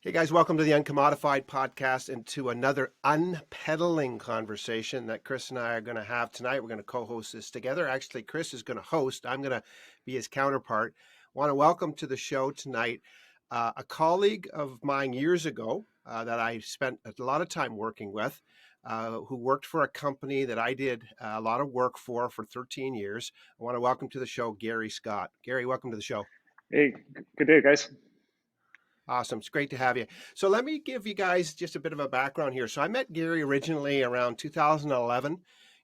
Hey guys, welcome to the UNCOMMODiFiED podcast and to another unpedaling conversation that Chris and I are going to have tonight. We're going to co-host this together. Actually, Chris is going to host. I'm going to be his counterpart. Want to welcome to the show tonight a colleague of mine years ago that I spent a lot of time working with, who worked for a company that I did a lot of work for 13 years. I want to welcome to the show Garry Scott. Garry, welcome to the show. Hey, good day, guys. Awesome. It's great to have you. So let me give you guys just a bit of a background here. So I met Garry originally around 2011.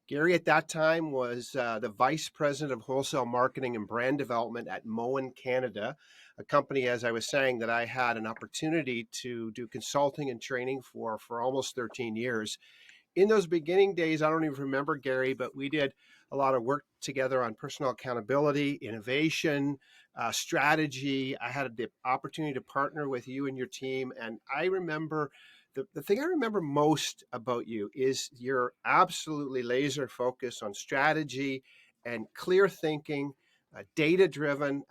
Garry at that time was the Vice President of Wholesale Marketing and Brand Development at Moen Canada, a company, as I was saying, that I had an opportunity to do consulting and training for almost 13 years. In those beginning days, I don't even remember Garry, but we did a lot of work together on personal accountability, innovation, strategy. I had the opportunity to partner with you and your team. And I remember the thing I remember most about you is you're absolutely laser focused on strategy and clear thinking, data driven,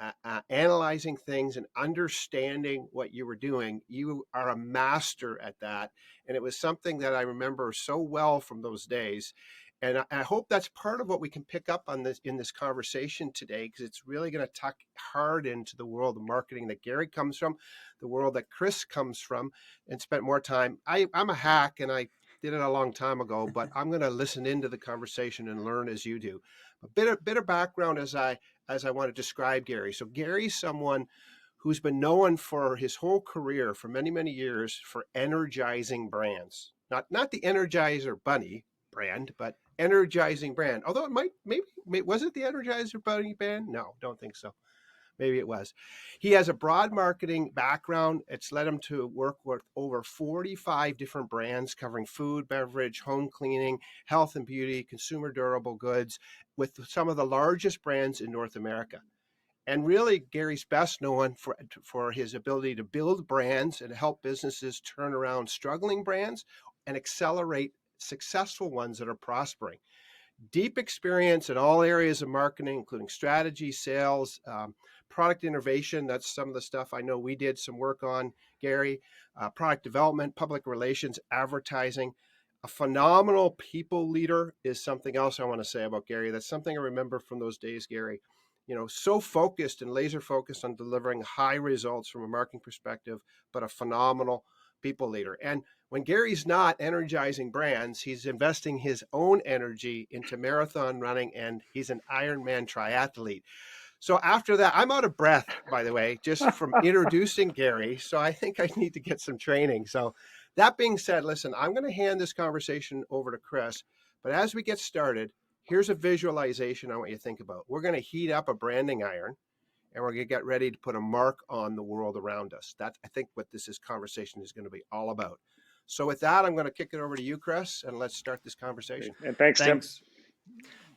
analyzing things and understanding what you were doing. You are a master at that. And it was something that I remember so well from those days. And I hope that's part of what we can pick up on this in this conversation today, because it's really going to tuck hard into the world of marketing that Garry comes from, the world that Chris comes from, and spent more time. I'm a hack, and I did it a long time ago, but I'm going to listen into the conversation and learn as you do. A bit of background as I want to describe Garry. So Garry's someone who's been known for his whole career, for many, many years, for energizing brands. Not the Energizer Bunny brand, but energizing brand. Although it maybe was it the Energizer Bunny band? No, don't think so. Maybe it was. He has a broad marketing background. It's led him to work with over 45 different brands covering food, beverage, home cleaning, health and beauty, consumer durable goods, with some of the largest brands in North America. And really, Garry's best known for his ability to build brands and help businesses turn around struggling brands and accelerate successful ones that are prospering. Deep experience in all areas of marketing, including strategy, sales, product innovation. That's some of the stuff I know we did some work on, Garry. Product development, public relations, advertising. A phenomenal people leader is something else I want to say about Garry. That's something I remember from those days, Garry. You know, so focused and laser focused on delivering high results from a marketing perspective, but a phenomenal people leader. And when Garry's not energizing brands, he's investing his own energy into marathon running, and he's an Ironman triathlete. So after that, I'm out of breath, by the way, just from introducing Garry. So I think I need to get some training. So that being said, listen, I'm going to hand this conversation over to Chris. But as we get started, here's a visualization I want you to think about. We're going to heat up a branding iron, and we're going to get ready to put a mark on the world around us. That's, I think, what this conversation is going to be all about. So with that, I'm going to kick it over to you, Chris, and let's start this conversation. And thanks, Tim. Thanks.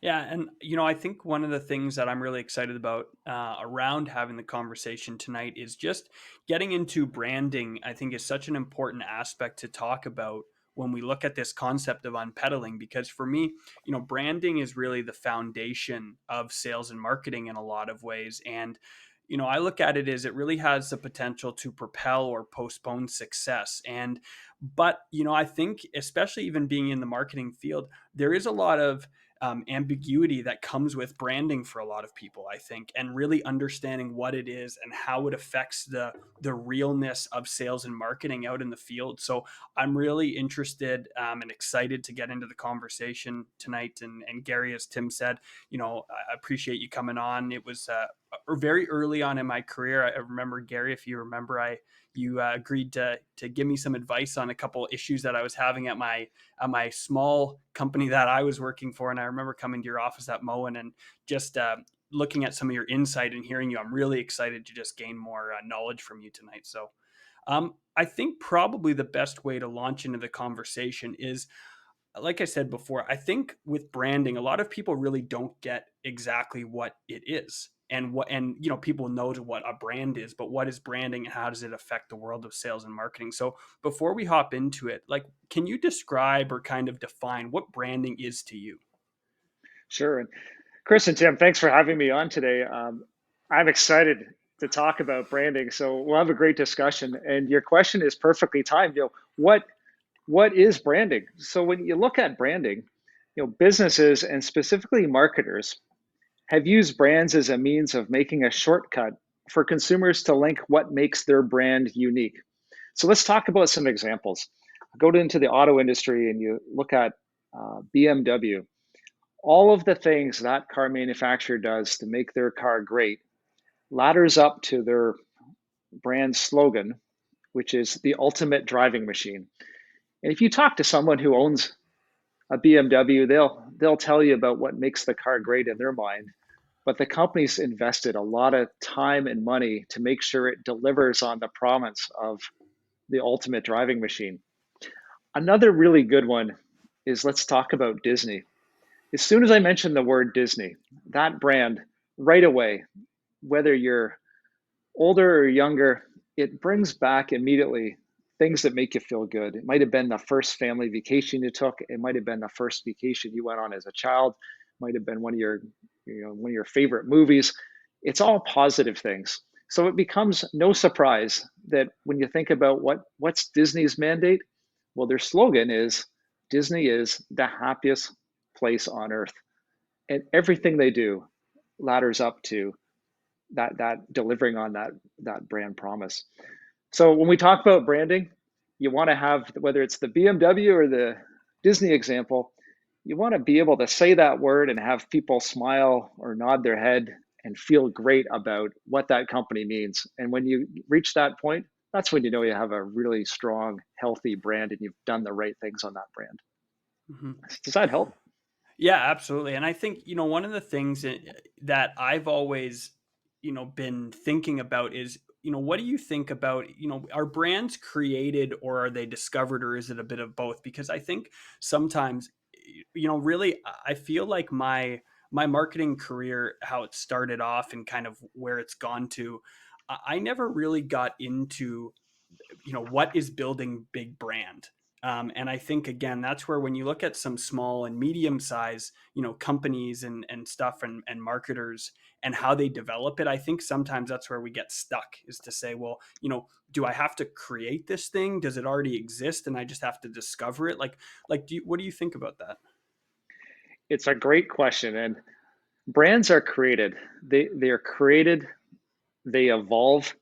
Yeah, and I think one of the things that I'm really excited about around having the conversation tonight is just getting into branding. I think is such an important aspect to talk about when we look at this concept of unpedaling, because for me, branding is really the foundation of sales and marketing in a lot of ways. And I look at it as it really has the potential to propel or postpone success. But I think, especially even being in the marketing field, there is a lot of ambiguity that comes with branding for a lot of people, I think, and really understanding what it is and how it affects the realness of sales and marketing out in the field. So I'm really interested and excited to get into the conversation tonight. And Garry, as Tim said, I appreciate you coming on. It was very early on in my career. I remember, Garry, if you remember, you agreed to give me some advice on a couple issues that I was having at my small company that I was working for. And I remember coming to your office at Moen and just looking at some of your insight and hearing you. I'm really excited to just gain more knowledge from you tonight. So I think probably the best way to launch into the conversation is, like I said before, I think with branding, a lot of people really don't get exactly what it is. And people know what a brand is, but what is branding and how does it affect the world of sales and marketing? So before we hop into it, can you describe or kind of define what branding is to you? Sure. And Chris and Tim, thanks for having me on today. I'm excited to talk about branding. So we'll have a great discussion. And your question is perfectly timed. What is branding? So when you look at branding, businesses and specifically marketers have used brands as a means of making a shortcut for consumers to link what makes their brand unique. So let's talk about some examples. Go into the auto industry and you look at BMW. All of the things that car manufacturer does to make their car great ladders up to their brand slogan, which is the ultimate driving machine. And if you talk to someone who owns a BMW, they'll tell you about what makes the car great in their mind. But the company's invested a lot of time and money to make sure it delivers on the promise of the ultimate driving machine. Another really good one is, let's talk about Disney. As soon as I mention the word Disney, that brand, right away, whether you're older or younger, it brings back immediately things that make you feel good. It might have been the first family vacation you took. It might have been the first vacation you went on as a child. It might have been one of your favorite movies. It's all positive things. So it becomes no surprise that when you think about what's Disney's mandate, well, their slogan is Disney is the happiest place on earth, and everything they do ladders up to that delivering on that brand promise. So when we talk about branding, you want to have, whether it's the BMW or the Disney example, you want to be able to say that word and have people smile or nod their head and feel great about what that company means. And when you reach that point, that's when you know you have a really strong, healthy brand and you've done the right things on that brand. Mhm. Does that help? Yeah, absolutely. And I think, one of the things that I've always, been thinking about is, what do you think about, are brands created or are they discovered, or is it a bit of both? Because I think sometimes, really, I feel like my marketing career, how it started off and kind of where it's gone to, I never really got into, what is building big brand. And I think, again, that's where, when you look at some small and medium size, companies and stuff, and marketers, and how they develop it, I think sometimes that's where we get stuck, is to say, well, do I have to create this thing? Does it already exist and I just have to discover it? What do you think about that? It's a great question. And brands are created. They're created, they evolve,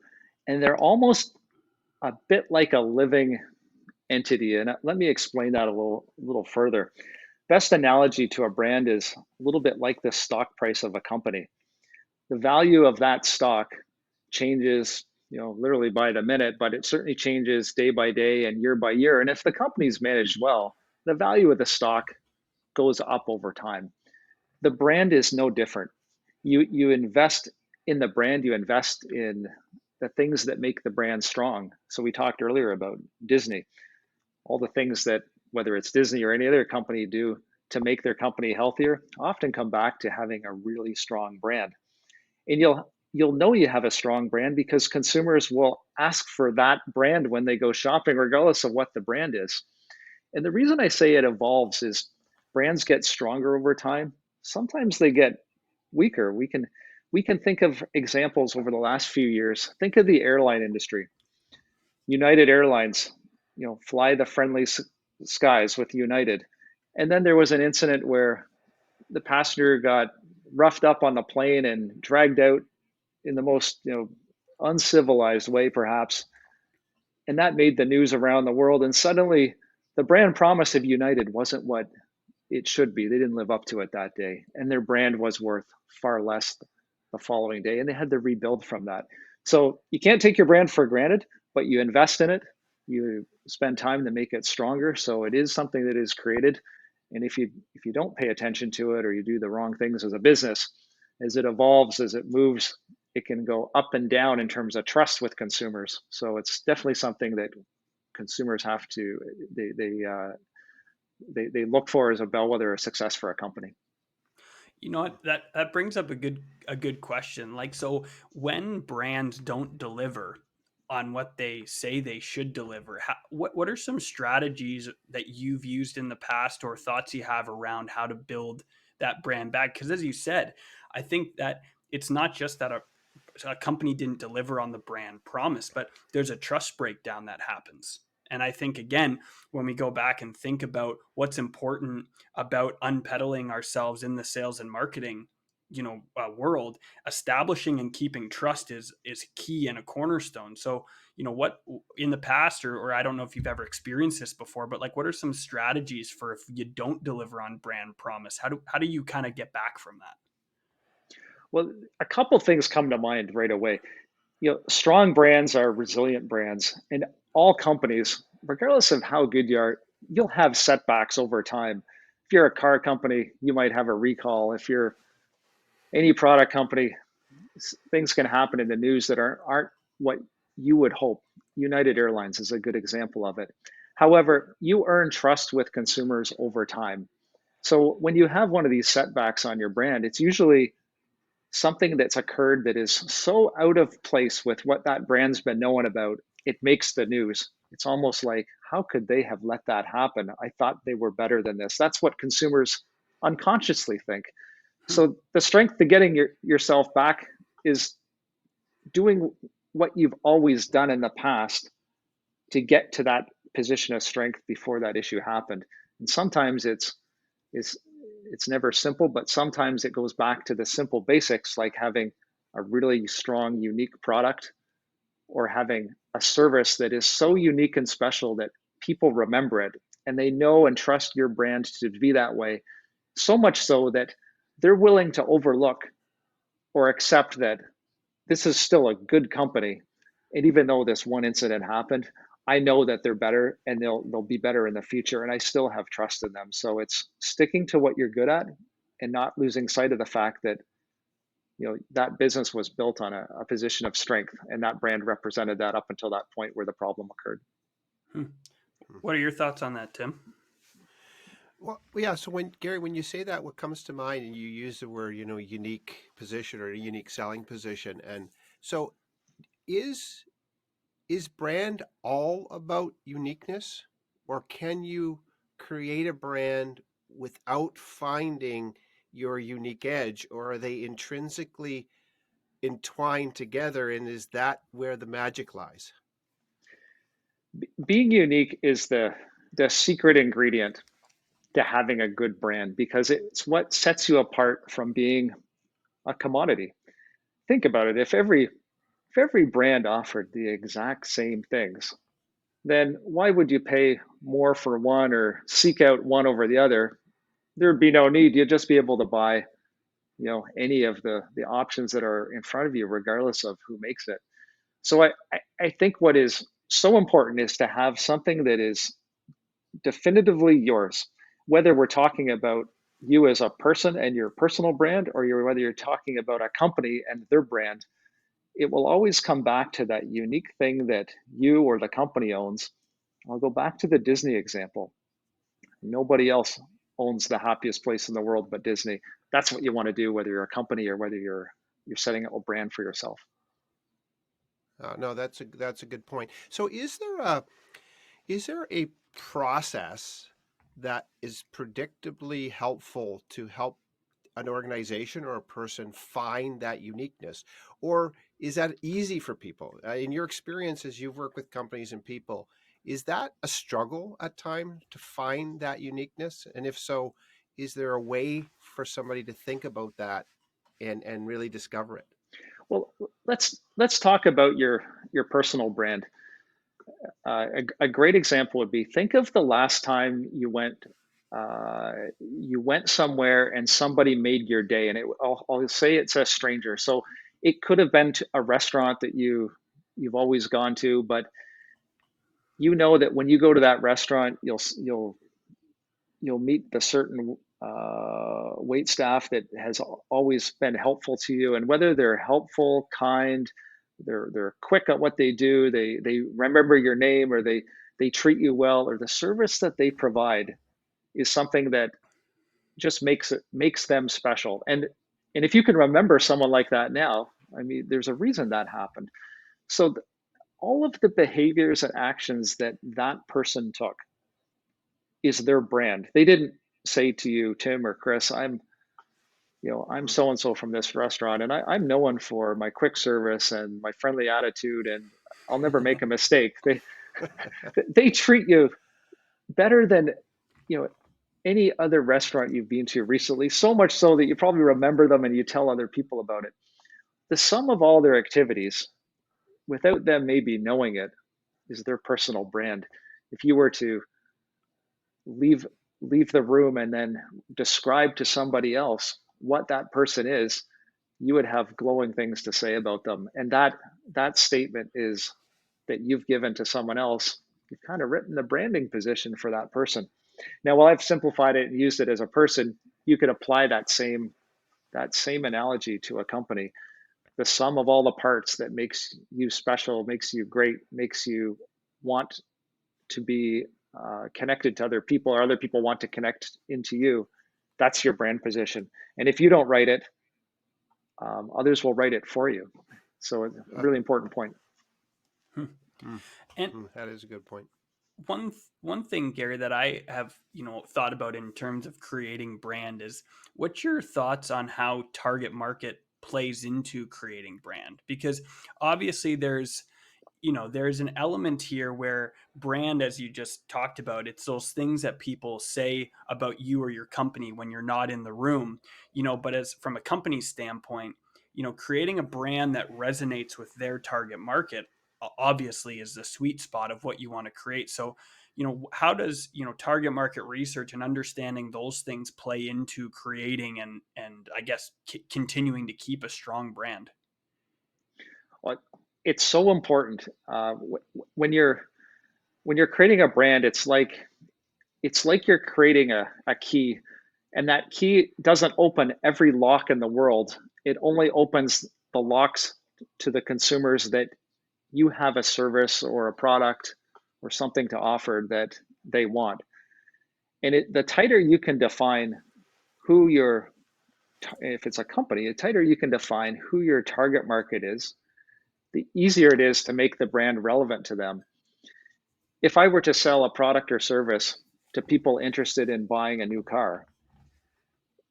and they're almost a bit like a living entity. And let me explain that a little further. Best analogy to a brand is a little bit like the stock price of a company. The value of that stock changes, literally by the minute, but it certainly changes day by day and year by year. And if the company's managed well, the value of the stock goes up over time. The brand is no different. You invest in the brand, you invest in the things that make the brand strong. So we talked earlier about Disney, all the things that, whether it's Disney or any other company, do to make their company healthier often come back to having a really strong brand. And you'll know you have a strong brand because consumers will ask for that brand when they go shopping, regardless of what the brand is. And the reason I say it evolves is brands get stronger over time. Sometimes they get weaker. We can think of examples over the last few years. Think of the airline industry. United Airlines, fly the friendly skies with United. And then there was an incident where the passenger got roughed up on the plane and dragged out in the most, uncivilized way, perhaps. And that made the news around the world. And suddenly, the brand promise of United wasn't what it should be. They didn't live up to it that day. And their brand was worth far less the following day. And they had to rebuild from that. So you can't take your brand for granted, but you invest in it. You spend time to make it stronger. So it is something that is created. And if you don't pay attention to it, or you do the wrong things as a business, as it evolves, as it moves, it can go up and down in terms of trust with consumers. So it's definitely something that consumers have to they look for as a bellwether of success for a company. You know what? That brings up a good question. Like, so when brands don't deliver on what they say they should deliver, what are some strategies that you've used in the past, or thoughts you have around how to build that brand back? Because, as you said, I think that it's not just that a company didn't deliver on the brand promise, but there's a trust breakdown that happens. And I think, again, when we go back and think about what's important about unpedaling ourselves in the sales and marketing, world, establishing and keeping trust is key and a cornerstone. So, what in the past, or I don't know if you've ever experienced this before, but like, what are some strategies for if you don't deliver on brand promise? How do you kind of get back from that? Well, a couple things come to mind right away. Strong brands are resilient brands, and all companies, regardless of how good you are, you'll have setbacks over time. If you're a car company, you might have a recall. If you're any product company, things can happen in the news that aren't what you would hope. United Airlines is a good example of it. However, you earn trust with consumers over time. So when you have one of these setbacks on your brand, it's usually something that's occurred that is so out of place with what that brand's been known about, it makes the news. It's almost like, how could they have let that happen? I thought they were better than this. That's what consumers unconsciously think. Hmm. So the strength to getting yourself back is doing what you've always done in the past to get to that position of strength before that issue happened. And sometimes it's it's never simple, but sometimes it goes back to the simple basics, like having a really strong, unique product, or having a service that is so unique and special that people remember it and they know and trust your brand to be that way. So much so that they're willing to overlook or accept that this is still a good company. And even though this one incident happened, I know that they're better and they'll be better in the future. And I still have trust in them. So it's sticking to what you're good at and not losing sight of the fact that that business was built on a position of strength, and that brand represented that up until that point where the problem occurred. Hmm. What are your thoughts on that, Tim? Well, yeah. So when Gary, when you say that, what comes to mind, and you use the word, unique position or a unique selling position, and so is is brand all about uniqueness, or can you create a brand without finding your unique edge, or are they intrinsically entwined together, and is that where the magic lies? Being unique is the secret ingredient to having a good brand, because it's what sets you apart from being a commodity. Think about it. If every brand offered the exact same things, then why would you pay more for one or seek out one over the other? There'd be no need. You'd just be able to buy, any of the options that are in front of you, regardless of who makes it. So I think what is so important is to have something that is definitively yours, whether we're talking about you as a person and your personal brand, or whether you're talking about a company and their brand. It will always come back to that unique thing that you or the company owns. I'll go back to the Disney example. Nobody else owns the happiest place in the world but Disney. That's what you want to do, whether you're a company or whether you're setting up a brand for yourself. No, that's a good point. So is there a process that is predictably helpful to help an organization or a person find that uniqueness? Or is that easy for people? In your experience, as you've worked with companies and people, is that a struggle at times to find that uniqueness? And if so, is there a way for somebody to think about that and really discover it? Well, let's talk about your personal brand. A great example would be, think of the last time you went somewhere and somebody made your day, and I'll say it's a stranger. So it could have been to a restaurant that you've always gone to, but you know that when you go to that restaurant, you'll meet the certain wait staff that has always been helpful to you, and whether they're helpful, kind, they're quick at what they do, they remember your name, or they treat you well, or the service that they provide is something that just makes them special. And if you can remember someone like that now, I mean, there's a reason that happened. So all of the behaviors and actions that that person took is their brand. They didn't say to you, Tim or Chris, I'm Mm. so and so from this restaurant, and I'm known for my quick service and my friendly attitude, and I'll never make a mistake. They treat you better than you know any other restaurant you've been to recently, so much so that you probably remember them and you tell other people about it. The sum of all their activities, without them maybe knowing it, is their personal brand. If you were to leave leave the room and then describe to somebody else what that person is, you would have glowing things to say about them. And that statement is that you've given to someone else. You've kind of written the branding position for that person. Now, while I've simplified it and used it as a person, you could apply that same analogy to a company. The sum of all the parts that makes you special, makes you great, makes you want to be connected to other people, or other people want to connect into you. That's your brand position. And if you don't write it, others will write it for you. So, a Uh, really important point. Hmm. mm, And that is a good point. one thing, Gary, that I have thought about in terms of creating brand is, what's your thoughts on how target market plays into creating brand? Because obviously there's an element here where brand, as you just talked about, it's those things that people say about you or your company when you're not in the room, but as from a company standpoint, creating a brand that resonates with their target market obviously is the sweet spot of what you want to create. So how does target market research and understanding those things play into creating and I guess continuing to keep a strong brand? Well, it's so important. When you're creating a brand, it's like you're creating a key, and that key doesn't open every lock in the world. It only opens the locks to the consumers that you have a service or a product or something to offer that they want. And the tighter you can define who your, if it's a company, the tighter you can define who your target market is, the easier it is to make the brand relevant to them. If I were to sell a product or service to people interested in buying a new car,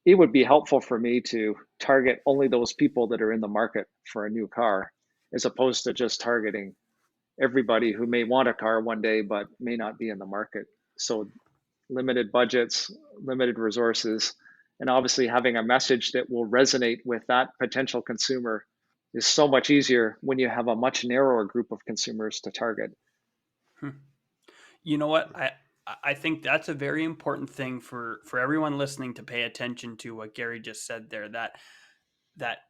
it would be helpful for me to target only those people that are in the market for a new car, as opposed to just targeting everybody who may want a car one day but may not be in the market. So, limited budgets, limited resources, and obviously having a message that will resonate with that potential consumer is so much easier when you have a much narrower group of consumers to target. Hmm. You know what? I think that's a very important thing for everyone listening to pay attention to what Gary just said there. That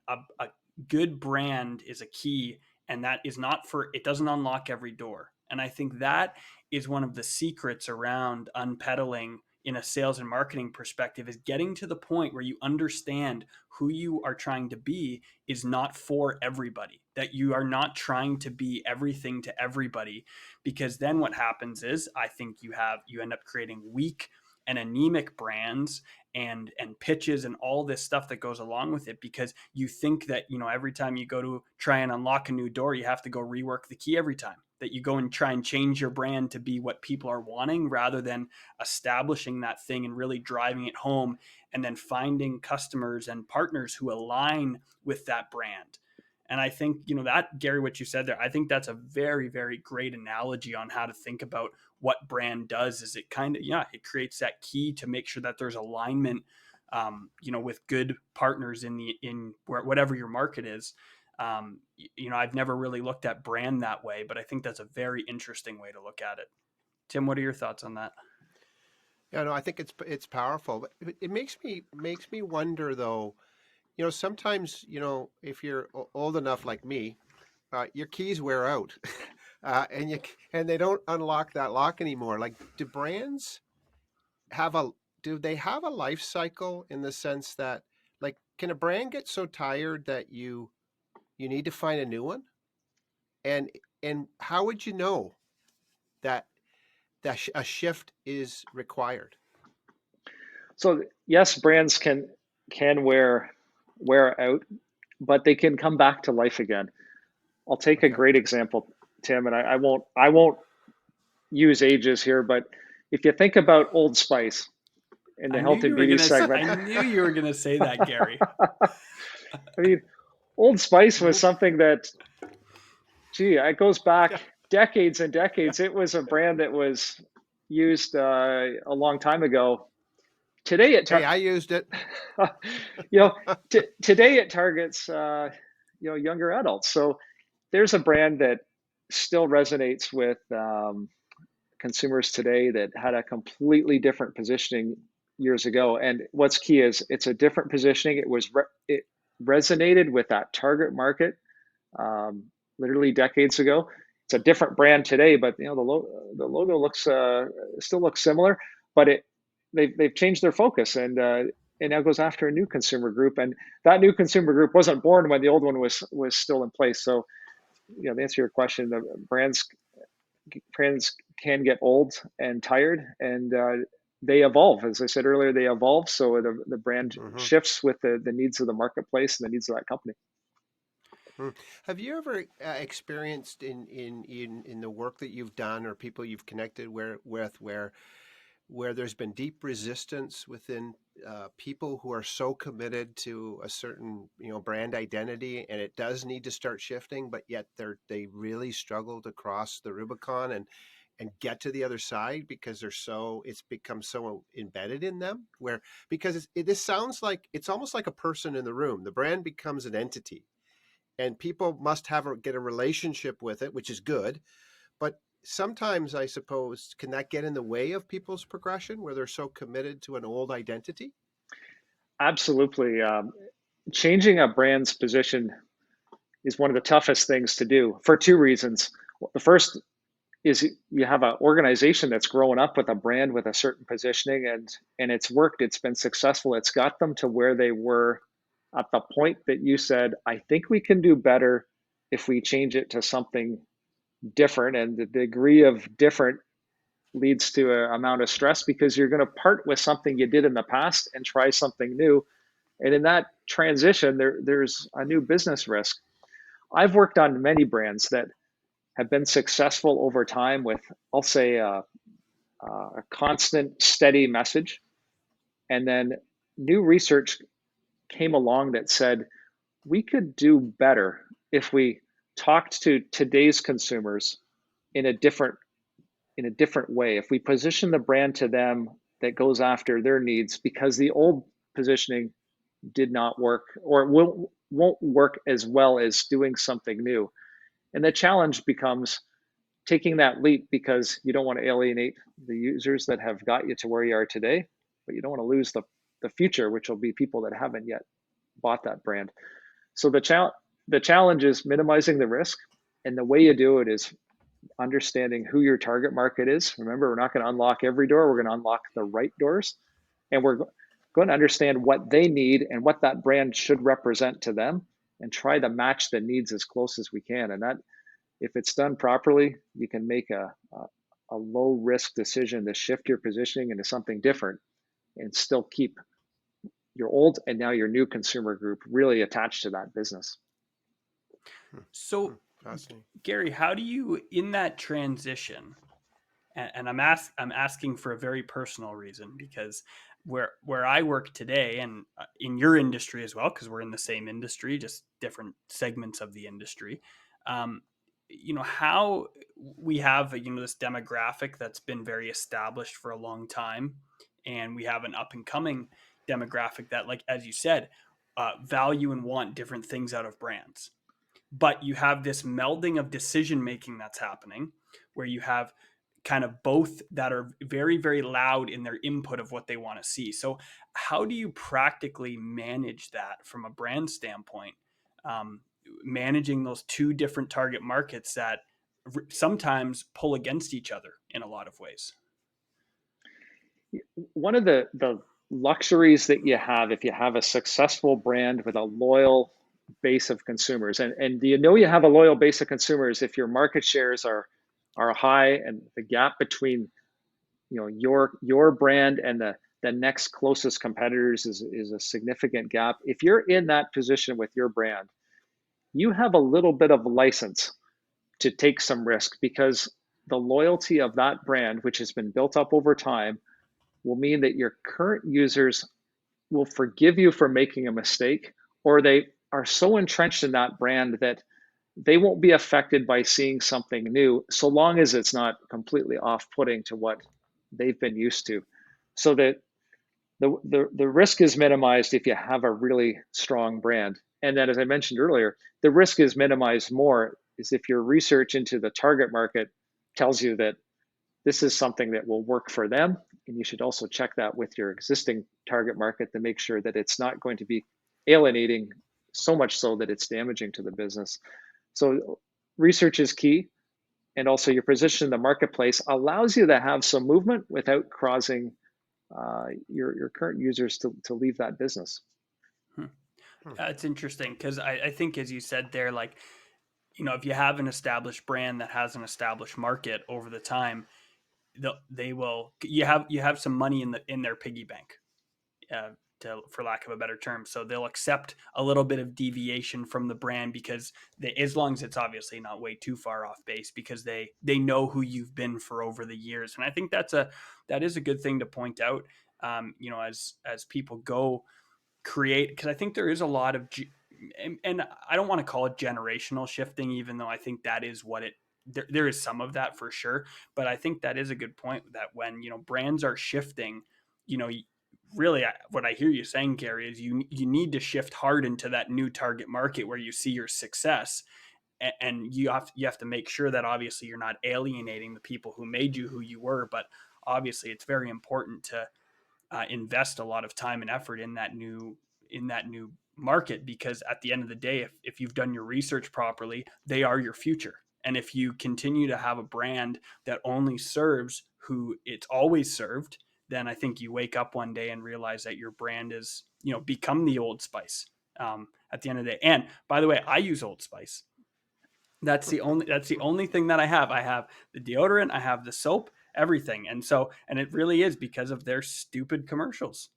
a good brand is a key, and that is not for it doesn't unlock every door. And I think that is one of the secrets around unpedaling in a sales and marketing perspective, is getting to the point where you understand who you are trying to be is not for everybody, that you are not trying to be everything to everybody. Because then what happens is, I think you end up creating weak and anemic brands and pitches and all this stuff that goes along with it, because you think that every time you go to try and unlock a new door, you have to go rework the key every time, that you go and try and change your brand to be what people are wanting, rather than establishing that thing and really driving it home, and then finding customers and partners who align with that brand. And I think, that, Gary, what you said there, I think that's a very, very great analogy on how to think about what brand does. Is it kind of, yeah, it creates that key to make sure that there's alignment, with good partners in whatever your market is. I've never really looked at brand that way, but I think that's a very interesting way to look at it. Tim, what are your thoughts on that? Yeah, no, I think it's powerful, but it makes me wonder though. Sometimes if you're old enough like me, your keys wear out, and they don't unlock that lock anymore. Like, have a do they have a life cycle, in the sense that, like, can a brand get so tired that you need to find a new one? And how would you know that a shift is required? So yes, brands can wear out, but they can come back to life again. I'll take a Okay. great example, Tim, and I won't use ages here, but if you think about Old Spice, in the I knew health you and were beauty gonna. segment. I knew you were gonna say that, Gary. I mean, Old Spice was Mhm. something that, gee, it goes Yeah. back decades and decades. It was a brand that was used a long time ago. Today it, Hey, I used it. you know, today it targets younger adults. So there's a brand that still resonates with consumers today that had a completely different positioning years ago. And what's key is it's a different positioning. It resonated with that target market um, literally decades ago. It's a different brand today, but the logo looks still looks similar, but they've changed their focus and it now goes after a new consumer group, and that new consumer group wasn't born when the old one was still in place. So, to answer your question, the brands can get old and tired, and they evolve. As I said earlier, they evolve. So the brand Hmm. shifts with the needs of the marketplace and the needs of that company. Have you ever experienced in the work that you've done or people you've connected where there's been deep resistance within people who are so committed to a certain brand identity, and it does need to start shifting, but yet they really struggle to cross the Rubicon and get to the other side because it's become so embedded in them, where because this sounds like it's almost like a person in the room. The brand becomes an entity, and people must get a relationship with it, which is good. But sometimes, I suppose, can that get in the way of people's progression where they're so committed to an old identity? Absolutely. Changing a brand's position is one of the toughest things to do for two reasons. The first is you have an organization that's grown up with a brand with a certain positioning, and it's worked, it's been successful, it's got them to where they were at the point that you said, I think we can do better if we change it to something different. And the degree of different leads to an amount of stress because you're going to part with something you did in the past and try something new. And in that transition, there's a new business risk. I've worked on many brands that have been successful over time with, I'll say, a constant, steady message. And then new research came along that said we could do better if we talked to today's consumers in a different way. If we position the brand to them that goes after their needs, because the old positioning did not work or won't work as well as doing something new. And the challenge becomes taking that leap because you don't want to alienate the users that have got you to where you are today, but you don't want to lose the future, which will be people that haven't yet bought that brand. So the challenge is minimizing the risk, and the way you do it is understanding who your target market is. Remember, we're not going to unlock every door. We're going to unlock the right doors, and we're going to understand what they need and what that brand should represent to them, and try to match the needs as close as we can. And that, if it's done properly, you can make a low risk decision to shift your positioning into something different and still keep your old and now your new consumer group really attached to that business. Hmm. Hmm. So, Fascinating. Gary, how do you in that transition? And I'm asking for a very personal reason because where I work today and in your industry as well, because we're in the same industry, just different segments of the industry. Um, how we have this demographic that's been very established for a long time, and we have an up and coming demographic that, like as you said, value and want different things out of brands. But you have this melding of decision making that's happening, where you have kind of both that are very, very loud in their input of what they want to see. So, how do you practically manage that from a brand standpoint? Um, Managing those two different target markets that sometimes pull against each other in a lot of ways. One of the luxuries that you have if you have a successful brand with a loyal base of consumers, and you know you have a loyal base of consumers if your market shares are high, and the gap between your brand and the next closest competitors is a significant gap. If you're in that position with your brand, you have a little bit of license to take some risk because the loyalty of that brand, which has been built up over time, will mean that your current users will forgive you for making a mistake, or they are so entrenched in that brand that they won't be affected by seeing something new, so long as it's not completely off-putting to what they've been used to. So that the risk is minimized if you have a really strong brand. And then, as I mentioned earlier, the risk is minimized more is if your research into the target market tells you that this is something that will work for them. And you should also check that with your existing target market to make sure that it's not going to be alienating so much so that it's damaging to the business. So research is key. And also your position in the marketplace allows you to have some movement without causing your current users to leave that business. Hmm. It's interesting because I think, as you said there, like, if you have an established brand that has an established market over the time, they will, you have some money in their piggy bank, for lack of a better term. So they'll accept a little bit of deviation from the brand because as long as it's obviously not way too far off base, because they know who you've been for over the years. And I think that is a good thing to point out. As people go create, because I think there is a lot of and I don't want to call it generational shifting, even though I think that is what it there is some of that for sure. But I think that is a good point, that when brands are shifting, you know really, what I hear you saying, Gary, is you need to shift hard into that new target market where you see your success, and you have to make sure that obviously you're not alienating the people who made you who you were. But obviously it's very important to invest a lot of time and effort in that new market, because at the end of the day, if you've done your research properly, they are your future. And if you continue to have a brand that only serves who it's always served, then I think you wake up one day and realize that your brand is, become the Old Spice, at the end of the day. And by the way, I use Old Spice. That's the only thing that I have. I have the deodorant, I have the soap, everything. And it really is because of their stupid commercials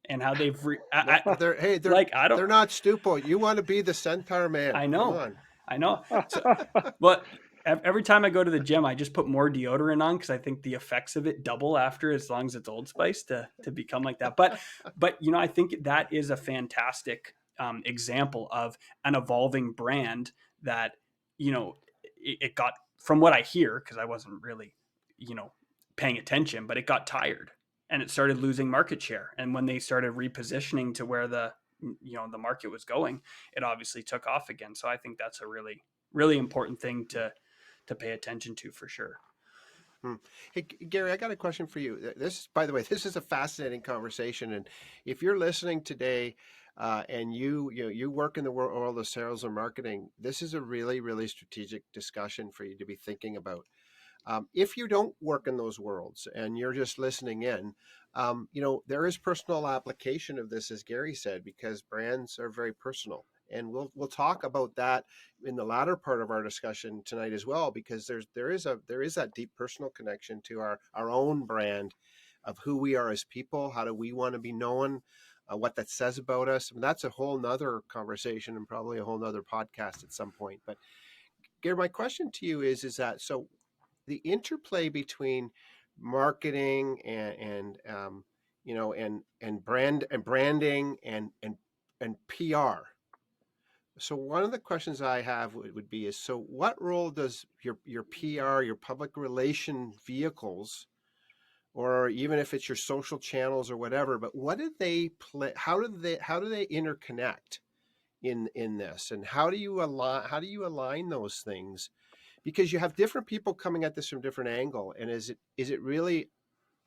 and how they've No, they're not stupid. You want to be the centaur man. I Come know. on. I know. So, but every time I go to the gym, I just put more deodorant on because I think the effects of it double after, as long as it's Old Spice, to become like that. But I think that is a fantastic example of an evolving brand that it got, from what I hear, because I wasn't really paying attention, but it got tired and it started losing market share. And when they started repositioning to where the market was going, it obviously took off again. So I think that's a really, really important thing to pay attention to, for sure. Hey, Gary, I got a question for you. By the way, this is a fascinating conversation. And if you're listening today, and you work in the world of sales or marketing, this is a really, really strategic discussion for you to be thinking about. If you don't work in those worlds and you're just listening in, there is personal application of this, as Gary said, because brands are very personal. And we'll talk about that in the latter part of our discussion tonight as well, because there is that deep personal connection to our own brand of who we are as people. How do we want to be known? What that says about us. I mean, that's a whole nother conversation and probably a whole nother podcast at some point. But Gary, my question to you is that, so the interplay between marketing and branding and PR. So one of the questions I have would be is, so what role does your PR, your public relation vehicles, or even if it's your social channels or whatever, but what do they play? How do they interconnect in this, and how do you align those things? Because you have different people coming at this from different angle, and is it really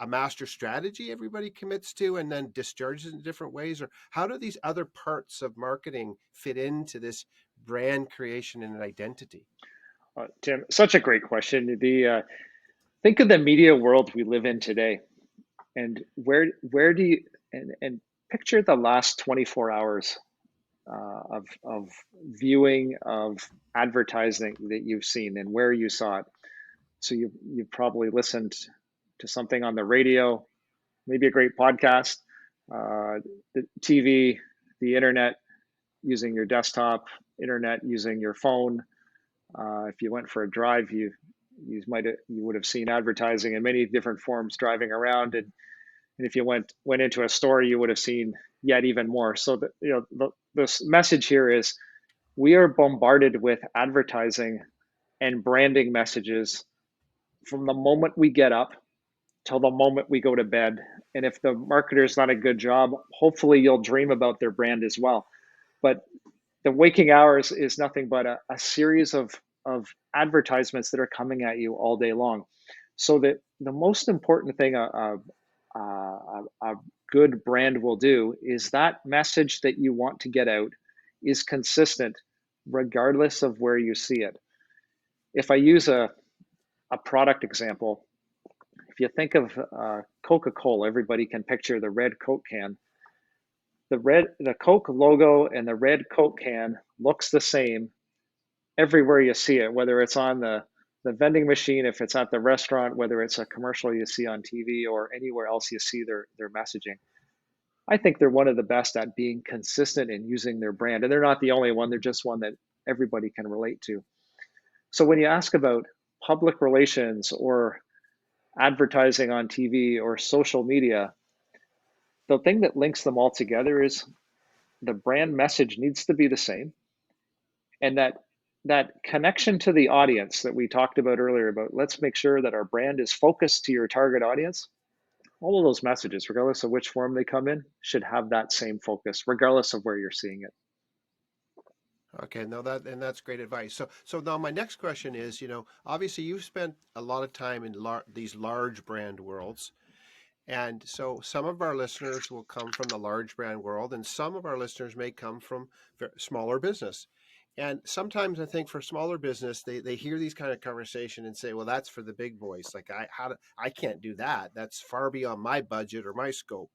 a master strategy everybody commits to and then discharges in different ways, or how do these other parts of marketing fit into this brand creation and identity? Tim, such a great question. Think of the media world we live in today, and where do you and picture the last 24 hours of viewing of advertising that you've seen and where you saw it. So you've probably listened to something on the radio, maybe a great podcast, the TV, the internet, using your desktop, internet using your phone. If you went for a drive, you would have seen advertising in many different forms driving around, and And if you went into a store, you would have seen yet even more. So this message here is we are bombarded with advertising and branding messages from the moment we get up till the moment we go to bed. And if the marketer's done a good job, hopefully you'll dream about their brand as well. But the waking hours is nothing but a series of advertisements that are coming at you all day long. So that the most important thing a good brand will do is that message that you want to get out is consistent regardless of where you see it. If I use a product example, if you think of Coca-Cola, everybody can picture the red Coke can. The Coke logo and the red Coke can looks the same everywhere you see it, whether it's on the vending machine, if it's at the restaurant, whether it's a commercial you see on TV or anywhere else you see their messaging. I think they're one of the best at being consistent in using their brand. And they're not the only one, they're just one that everybody can relate to. So when you ask about public relations or advertising on TV or social media, the thing that links them all together is the brand message needs to be the same. And that connection to the audience that we talked about earlier about let's make sure that our brand is focused to your target audience. All of those messages, regardless of which form they come in, should have that same focus, regardless of where you're seeing it. Okay, no, that's great advice. So now my next question is, obviously you've spent a lot of time in these large brand worlds, and so some of our listeners will come from the large brand world, and some of our listeners may come from smaller business. And sometimes I think for smaller business, they hear these kind of conversation and say, well, that's for the big boys. Like I can't do that. That's far beyond my budget or my scope.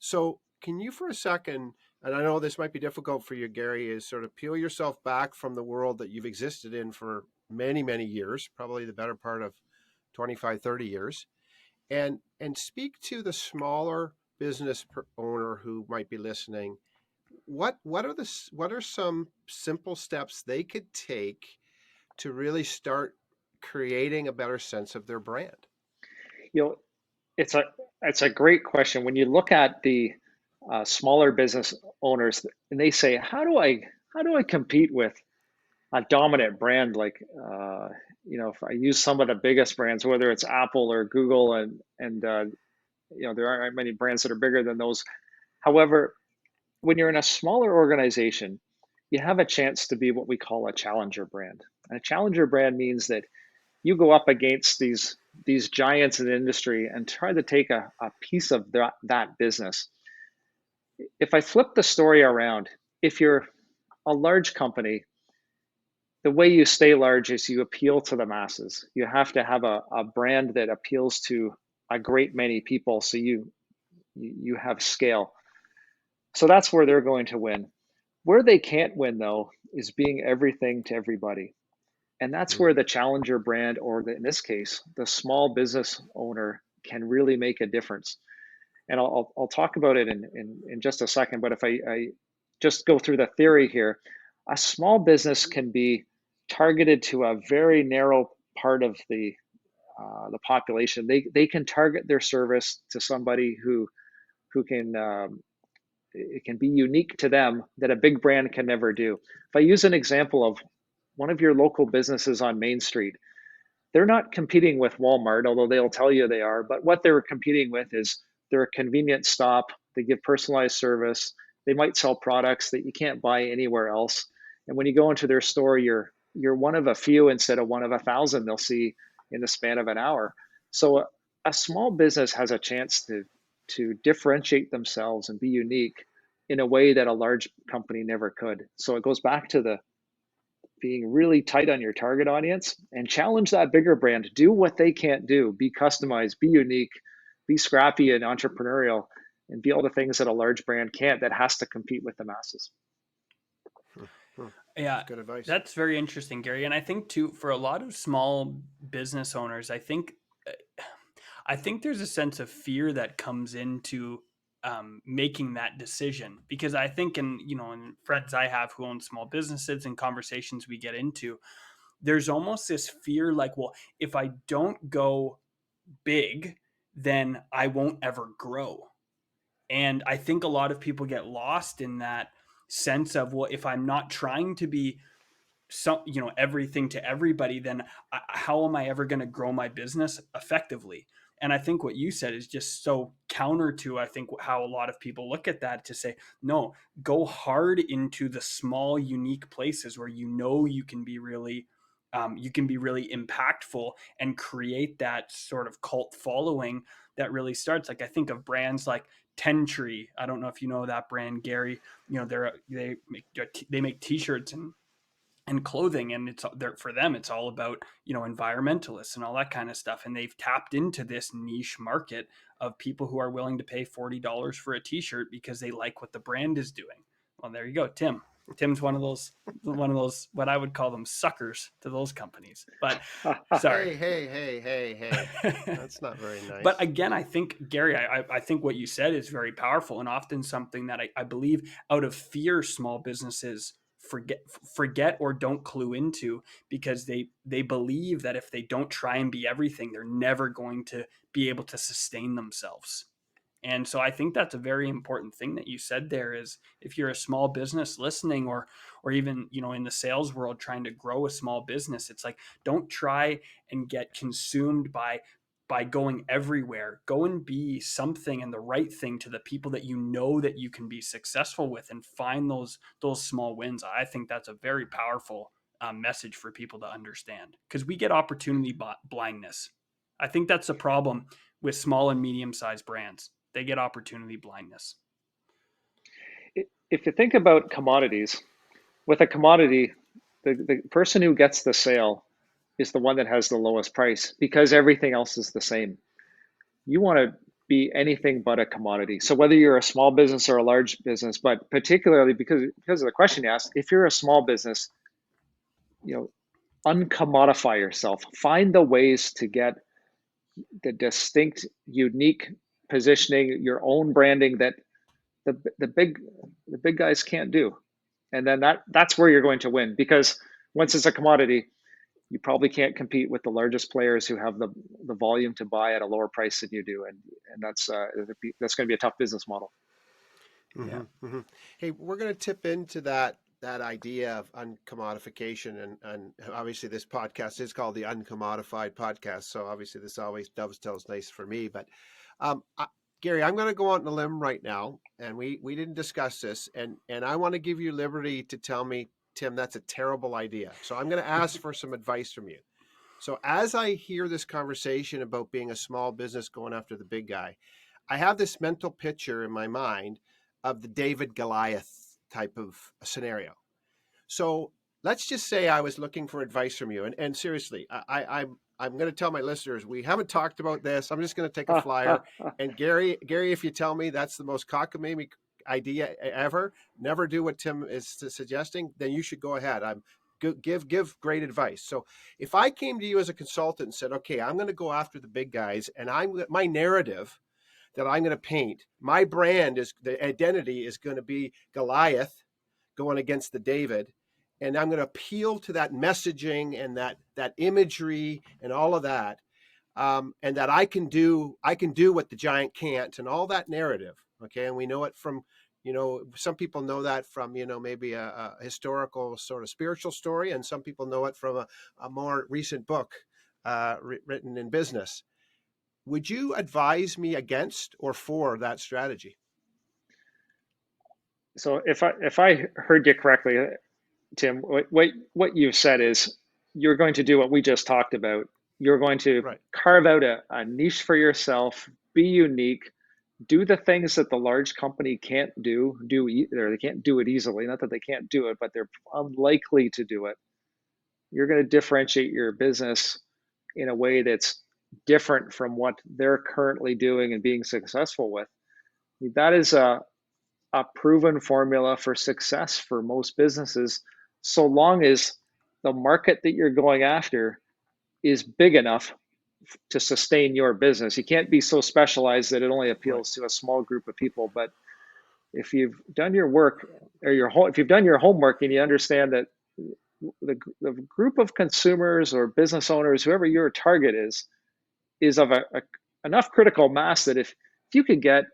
So can you for a second, and I know this might be difficult for you, Garry, is sort of peel yourself back from the world that you've existed in for many, many years, probably the better part of 25, 30 years, and speak to the smaller business owner who might be listening. What are some simple steps they could take to really start creating a better sense of their brand? You know, it's a great question. When you look at the smaller business owners, and they say, how do I compete with a dominant brand like if I use some of the biggest brands, whether it's Apple or Google, and there aren't many brands that are bigger than those. However, when you're in a smaller organization, you have a chance to be what we call a challenger brand. And a challenger brand means that you go up against these giants in the industry and try to take a piece of that business. If I flip the story around, if you're a large company, the way you stay large is you appeal to the masses. You have to have a brand that appeals to a great many people, so you have scale. So that's where they're going to win. Where they can't win, though, is being everything to everybody. And that's Mm. where the challenger brand, or in this case, the small business owner, can really make a difference. And I'll talk about it in just a second. But if I just go through the theory here, a small business can be targeted to a very narrow part of the population. They can target their service to somebody who can it can be unique to them that a big brand can never do. If I use an example of one of your local businesses on Main Street, they're not competing with Walmart, although they'll tell you they are. But what they're competing with is they're a convenient stop. They give personalized service. They might sell products that you can't buy anywhere else. And when you go into their store, you're one of a few instead of one of 1,000 they'll see in the span of an hour. So a small business has a chance to differentiate themselves and be unique in a way that a large company never could. So it goes back to the being really tight on your target audience and challenge that bigger brand. Do what they can't do. Be customized, be unique, be scrappy and entrepreneurial, and be all the things that a large brand can't that has to compete with the masses. Yeah, That's good advice. that's very interesting, Garry. And I think too, for a lot of small business owners, I think there's a sense of fear that comes into making that decision, because I think, in friends I have who own small businesses and conversations we get into, there's almost this fear like, well, if I don't go big, then I won't ever grow. And I think a lot of people get lost in that sense of, well, if I'm not trying to be everything to everybody, then how am I ever going to grow my business effectively? And I think what you said is just so counter to, I think, how a lot of people look at that, to say, no, go hard into the small, unique places where you can be really impactful and create that sort of cult following that really starts. Like, I think of brands like Ten Tree. I don't know if you know that brand, Gary. They make t-shirts and clothing, and it's there for them. It's all about environmentalists and all that kind of stuff, and they've tapped into this niche market of people who are willing to pay $40 for a t-shirt because they like what the brand is doing. Well, there you go. Tim's one of those what I would call them suckers to those companies. But sorry. Hey. That's not very nice. But again, I think, Gary, I think what you said is very powerful, and often something that I believe, out of fear, small businesses forget or don't clue into, because they believe that if they don't try and be everything, they're never going to be able to sustain themselves. And so I think that's a very important thing that you said there, is if you're a small business listening, or even, in the sales world trying to grow a small business, it's like, don't try and get consumed by going everywhere. Go and be something and the right thing to the people that that you can be successful with, and find those small wins. I think that's a very powerful message for people to understand, because we get opportunity blindness. I think that's the problem with small and medium-sized brands. They get opportunity blindness. If you think about commodities, with a commodity, the person who gets the sale is the one that has the lowest price, because everything else is the same. You want to be anything but a commodity. So whether you're a small business or a large business, but particularly because of the question you asked, if you're a small business, uncommodify yourself. Find the ways to get the distinct, unique positioning, your own branding that the big guys can't do. And then that's where you're going to win, because once it's a commodity, you probably can't compete with the largest players who have the volume to buy at a lower price than you do, and that's going to be a tough business model. Yeah. Mm-hmm. Hey, we're going to tip into that idea of uncommodification, and obviously this podcast is called the Uncommodified podcast, so obviously this always dovetails nice for me. But Gary, I'm going to go out on a limb right now, and we didn't discuss this, and I want to give you liberty to tell me, Tim, that's a terrible idea. So I'm going to ask for some advice from you. So as I hear this conversation about being a small business going after the big guy, I have this mental picture in my mind of the David Goliath type of scenario. So let's just say I was looking for advice from you, and seriously, I'm going to tell my listeners, we haven't talked about this. I'm just going to take a flyer. And Gary, if you tell me that's the most cockamamie idea ever, never do what Tim is suggesting, then you should go ahead. Give great advice. So if I came to you as a consultant and said, okay, I'm going to go after the big guys, and my narrative that I'm going to paint, my brand the identity is going to be Goliath going against the David, and I'm going to appeal to that messaging and that imagery and all of that, and that I can do what the giant can't, and all that narrative. Okay, and we know it from, some people know that from, maybe a historical sort of spiritual story, and some people know it from a more recent book written in business. Would you advise me against or for that strategy? So if I heard you correctly, Tim, what you've said is you're going to do what we just talked about. You're going to carve out a niche for yourself, be unique, do the things that the large company can't do, or they can't do it easily. Not that they can't do it, but they're unlikely to do it. You're going to differentiate your business in a way that's different from what they're currently doing and being successful with. That is a proven formula for success for most businesses, so long as the market that you're going after is big enough to sustain your business. You can't be so specialized that it only appeals to a small group of people. But if you've done your work, or if you've done your homework, and you understand that the group of consumers or business owners, whoever your target is of a enough critical mass that if you could get,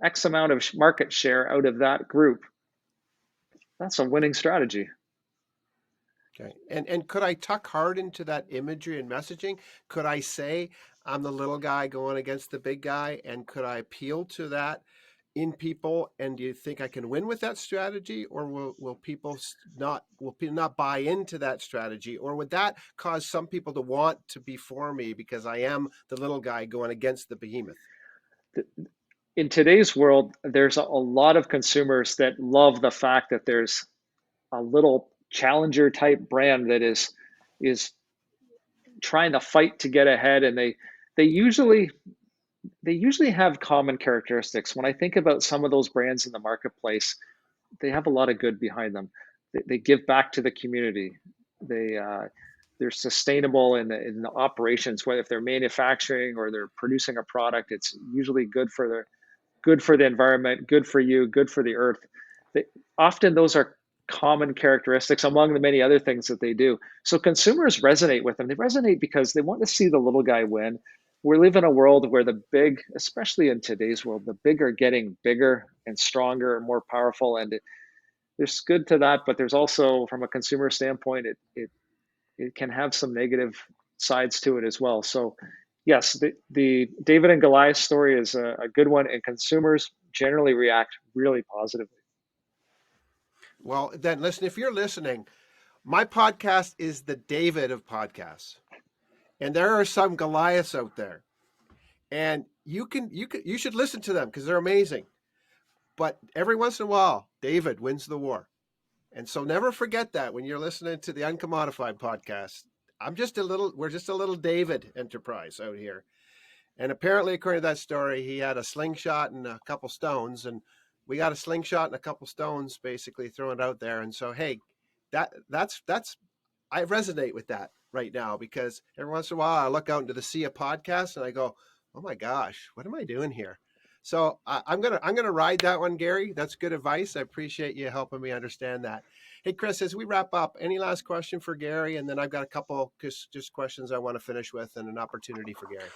X amount of market share out of that group, that's a winning strategy. Okay. And could I tuck hard into that imagery and messaging? Could I say I'm the little guy going against the big guy? And could I appeal to that in people? And do you think I can win with that strategy, or will people not buy into that strategy, or would that cause some people to want to be for me because I am the little guy going against the behemoth? In today's world, there's a lot of consumers that love the fact that there's a little challenger type brand that is trying to fight to get ahead, and they usually have common characteristics. When I think about some of those brands in the marketplace, they have a lot of good behind them. They give back to the community. They're sustainable in the operations, whether if they're manufacturing or they're producing a product. It's usually good for the environment, good for you, good for the earth. They, often those are common characteristics among the many other things that they do. So consumers resonate with them. They resonate because they want to see the little guy win. We live in a world where the big, especially in today's world, the big are getting bigger and stronger and more powerful. And there's good to that, but there's also, from a consumer standpoint, it can have some negative sides to it as well. So yes, the David and Goliath story is a good one, and consumers generally react really positively. Well, then listen, if you're listening, my podcast is the David of podcasts. And there are some Goliaths out there. And you should listen to them because they're amazing. But every once in a while, David wins the war. And so never forget that when you're listening to the Uncommodified podcast. We're just a little David enterprise out here. And apparently, according to that story, he had a slingshot and a couple stones, and we got a slingshot and a couple stones, basically throwing it out there. And so, hey, that's I resonate with that right now because every once in a while I look out into the sea of podcasts and I go, "Oh my gosh, what am I doing here?" So I'm gonna ride that one, Garry. That's good advice. I appreciate you helping me understand that. Hey, Chris, as we wrap up, any last question for Garry? And then I've got a couple just questions I want to finish with and an opportunity for Garry.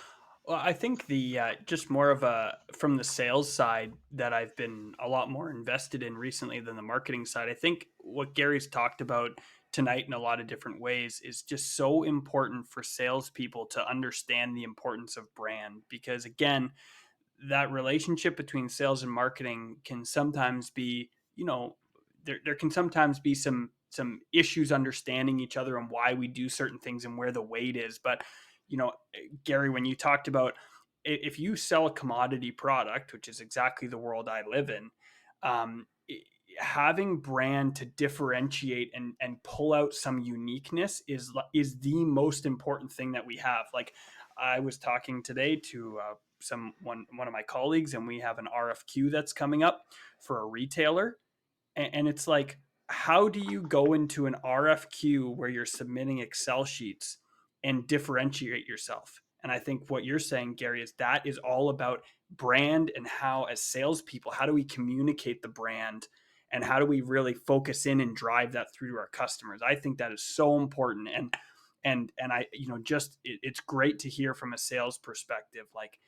Well, I think the just more of a from the sales side that I've been a lot more invested in recently than the marketing side. I think what Gary's talked about tonight in a lot of different ways is just so important for salespeople to understand the importance of brand because again, that relationship between sales and marketing can sometimes be, there can sometimes be some issues understanding each other and why we do certain things and where the weight is. But, Garry, when you talked about if you sell a commodity product, which is exactly the world I live in, um, having brand to differentiate and pull out some uniqueness is the most important thing that we have. Like I was talking today to one of my colleagues, and we have an RFQ that's coming up for a retailer, and it's like, how do you go into an RFQ where you're submitting Excel sheets and differentiate yourself? And I think what you're saying, Garry, is that is all about brand and how, as salespeople, how do we communicate the brand and how do we really focus in and drive that through to our customers? I think that is so important. And I, it's great to hear from a sales perspective, like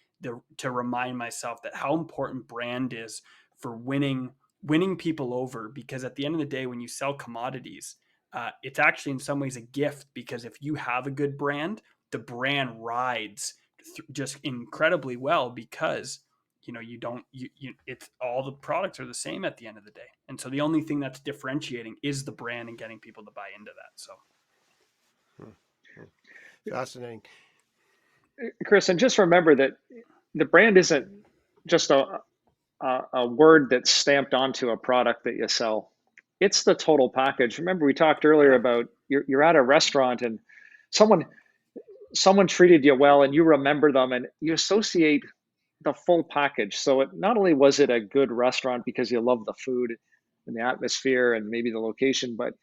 to remind myself that how important brand is for winning people over, because at the end of the day, when you sell commodities, it's actually in some ways a gift, because if you have a good brand, the brand rides just incredibly well, because you don't it's all the products are the same at the end of the day, and so the only thing that's differentiating is the brand and getting people to buy into that. So Fascinating. Chris, and just remember that the brand isn't just a word that's stamped onto a product that you sell. It's the total package. Remember, we talked earlier about you're at a restaurant and someone treated you well, and you remember them and you associate the full package. So not only was it a good restaurant because you love the food and the atmosphere and maybe the location, but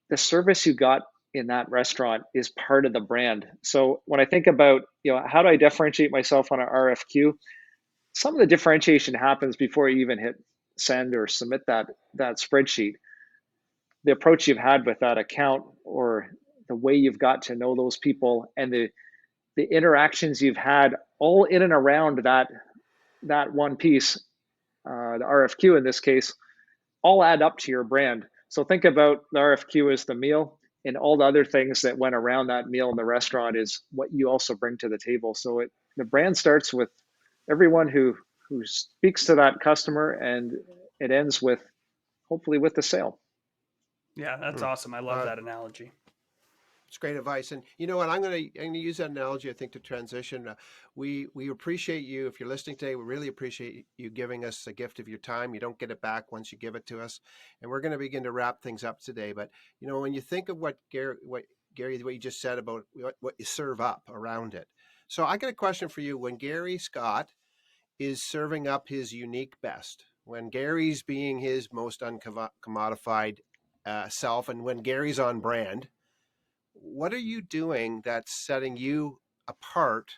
the service you got in that restaurant is part of the brand. So when I think about, how do I differentiate myself on an RFQ? Some of the differentiation happens before you even hit send or submit that spreadsheet. The approach you've had with that account, or the way you've got to know those people, and the interactions you've had all in and around that one piece, the RFQ in this case, all add up to your brand. So think about the RFQ as the meal, and all the other things that went around that meal in the restaurant is what you also bring to the table. So the brand starts with everyone who speaks to that customer, and it ends with hopefully with the sale. Yeah, that's awesome. I love that analogy. It's great advice. And you know what? I'm gonna use that analogy, I think, to transition. We appreciate you. If you're listening today, we really appreciate you giving us a gift of your time. You don't get it back once you give it to us. And we're going to begin to wrap things up today. But you know, when you think of what you just said about what you serve up around it. So I got a question for you. When Garry Scott is serving up his unique best, when Gary's being his most uncommodified self, and when Gary's on brand, what are you doing that's setting you apart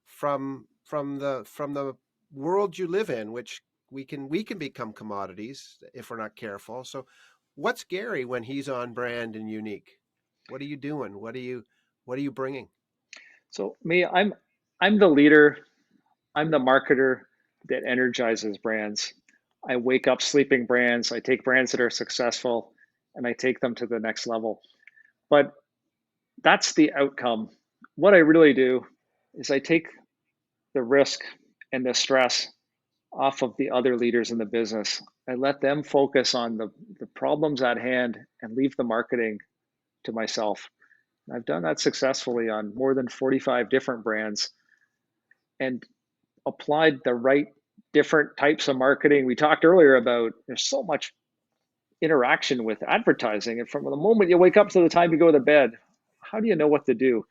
from the world you live in, which we can become commodities if we're not careful? So what's Garry when he's on brand and unique? What are you doing? What are you bringing? So me, I'm the leader. I'm the marketer that energizes brands. I wake up sleeping brands. I take brands that are successful and I take them to the next level. But that's the outcome. What I really do is I take the risk and the stress off of the other leaders in the business. I let them focus on the problems at hand and leave the marketing to myself. I've done that successfully on more than 45 different brands and applied the right different types of marketing. We talked earlier about there's so much interaction with advertising. And from the moment you wake up to the time you go to bed, how do you know what to do?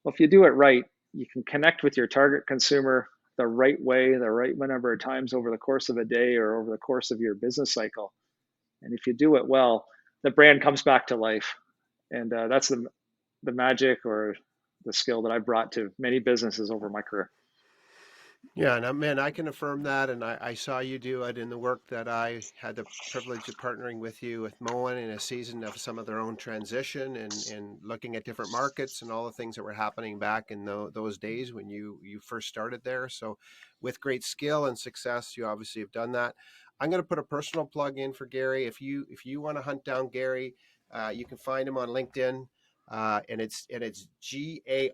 Well, if you do it right, you can connect with your target consumer the right way, the right number of times over the course of a day or over the course of your business cycle. And if you do it well, the brand comes back to life. And that's the magic or the skill that I brought to many businesses over my career. Yeah, and man, I can affirm that. And I saw you do it in the work that I had the privilege of partnering with you with Moen in a season of some of their own transition and looking at different markets and all the things that were happening back in those days when you first started there. So with great skill and success, you obviously have done that. I'm going to put a personal plug in for Garry. If you want to hunt down Garry, you can find him on LinkedIn. And it's Garry,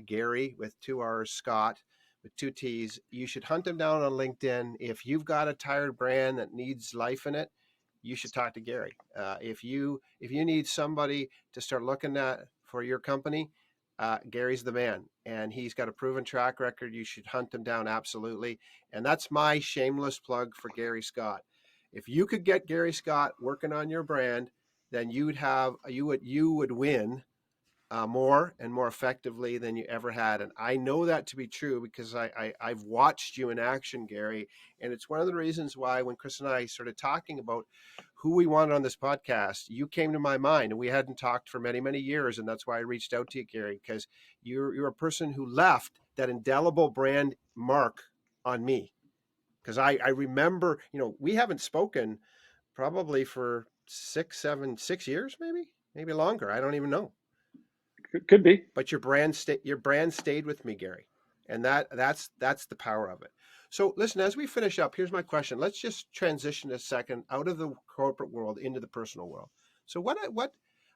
Garry with two R's, Scott with two T's. You should hunt him down on LinkedIn. If you've got a tired brand that needs life in it, you should talk to Garry. If you need somebody to start looking at for your company, Gary's the man, and he's got a proven track record. You should hunt him down, absolutely. And that's my shameless plug for Garry Scott. If you could get Garry Scott working on your brand, then you would win more and more effectively than you ever had. And I know that to be true because I've watched you in action, Garry. And it's one of the reasons why when Chris and I started talking about who we wanted on this podcast, you came to my mind, and we hadn't talked for many, many years. And that's why I reached out to you, Garry, because you're a person who left that indelible brand mark on me. Because I remember, we haven't spoken probably for 6 years, maybe longer. I don't even know. Could be. But your brand stayed with me, Garry, and that's the power of it. So listen, as we finish up, here's my question. Let's just transition a second out of the corporate world into the personal world. So what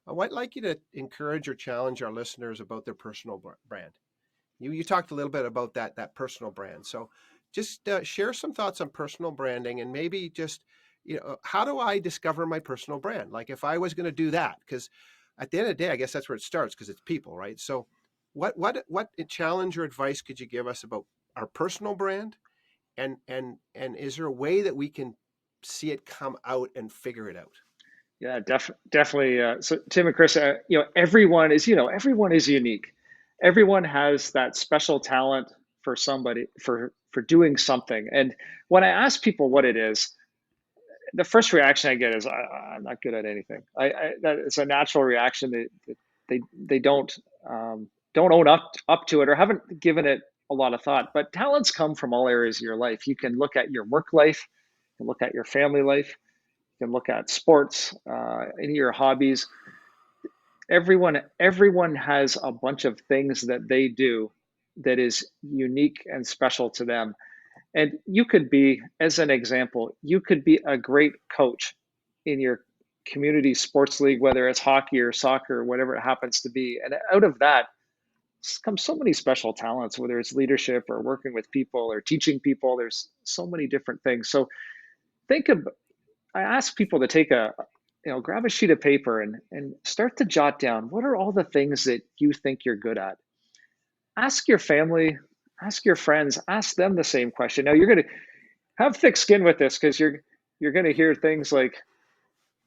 I'd like you to encourage or challenge our listeners about their personal brand. You talked a little bit about that personal brand. So just share some thoughts on personal branding, and maybe just how do I discover my personal brand? Like if I was going to do that, because at the end of the day, I guess that's where it starts, because it's people, right? So what challenge or advice could you give us about our personal brand? And is there a way that we can see it come out and figure it out? Yeah, definitely. So Tim and Chris, everyone is unique. Everyone has that special talent for somebody for doing something. And when I ask people what it is, the first reaction I get is I'm not good at anything. That it's a natural reaction that they don't own up to it or haven't given it a lot of thought. But talents come from all areas of your life. You can look at your work life, you can look at your family life, you can look at sports, any of your hobbies. everyone has a bunch of things that they do that is unique and special to them. And you could be, as an example, you could be a great coach in your community sports league, whether it's hockey or soccer or whatever it happens to be. And out of that come so many special talents, whether it's leadership or working with people or teaching people. There's so many different things. So think of, I ask people to take grab a sheet of paper and start to jot down, what are all the things that you think you're good at? Ask your family, ask your friends, ask them the same question. Now you're going to have thick skin with this, because you're going to hear things like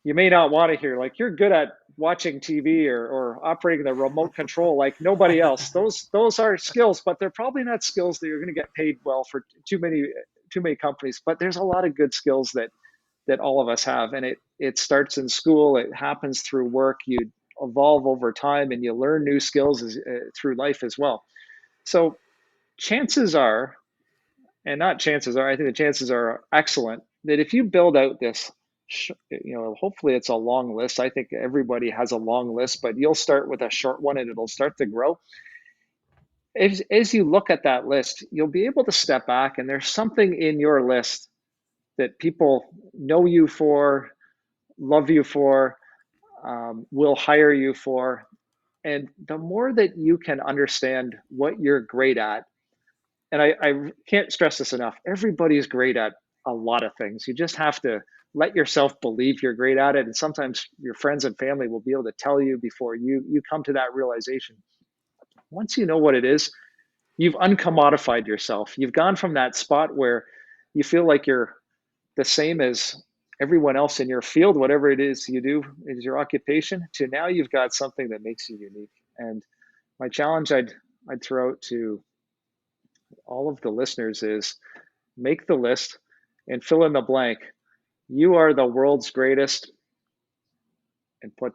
you may not want to hear, like you're good at watching TV or operating the remote control like nobody else. Those are skills, but they're probably not skills that you're going to get paid well for too many companies. But there's a lot of good skills that all of us have, and it starts in school. It happens through work. You evolve over time, and you learn new skills through life as well. So chances are, and not chances are, I think the chances are excellent that if you build out this, hopefully it's a long list. I think everybody has a long list, but you'll start with a short one and it'll start to grow. As you look at that list, you'll be able to step back, and there's something in your list that people know you for, love you for, will hire you for. And the more that you can understand what you're great at, and I can't stress this enough, everybody's great at a lot of things. You just have to let yourself believe you're great at it. And sometimes your friends and family will be able to tell you before you come to that realization. Once you know what it is, you've uncommodified yourself. You've gone from that spot where you feel like you're the same as everyone else in your field, whatever it is you do is your occupation, to now you've got something that makes you unique. And my challenge I'd throw out to all of the listeners is make the list and fill in the blank. You are the world's greatest, and put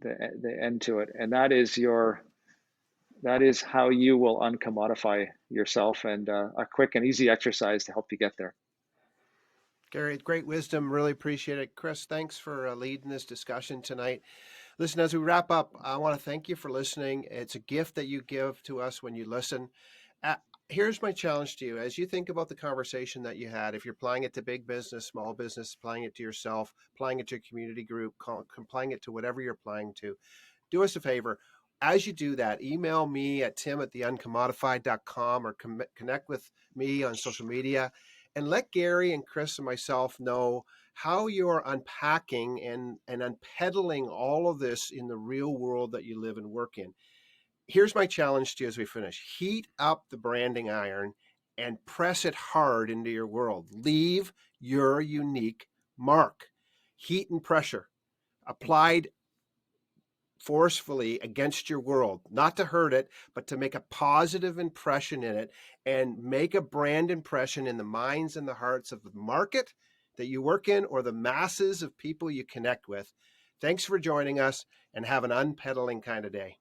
the end to it. And that is how you will uncommodify yourself, and a quick and easy exercise to help you get there. Garry, great wisdom. Really appreciate it. Chris, thanks for leading this discussion tonight. Listen, as we wrap up, I want to thank you for listening. It's a gift that you give to us when you listen. Here's my challenge to you. As you think about the conversation that you had, if you're applying it to big business, small business, applying it to yourself, applying it to a community group, applying it to whatever you're applying to, do us a favor. As you do that, email me at tim@theuncommodified.com, or connect with me on social media, and let Garry and Chris and myself know how you're unpacking and unpedaling all of this in the real world that you live and work in. Here's my challenge to you as we finish. Heat up the branding iron and press it hard into your world. Leave your unique mark. Heat and pressure applied forcefully against your world, not to hurt it, but to make a positive impression in it, and make a brand impression in the minds and the hearts of the market that you work in, or the masses of people you connect with. Thanks for joining us, and have an unpedaling kind of day.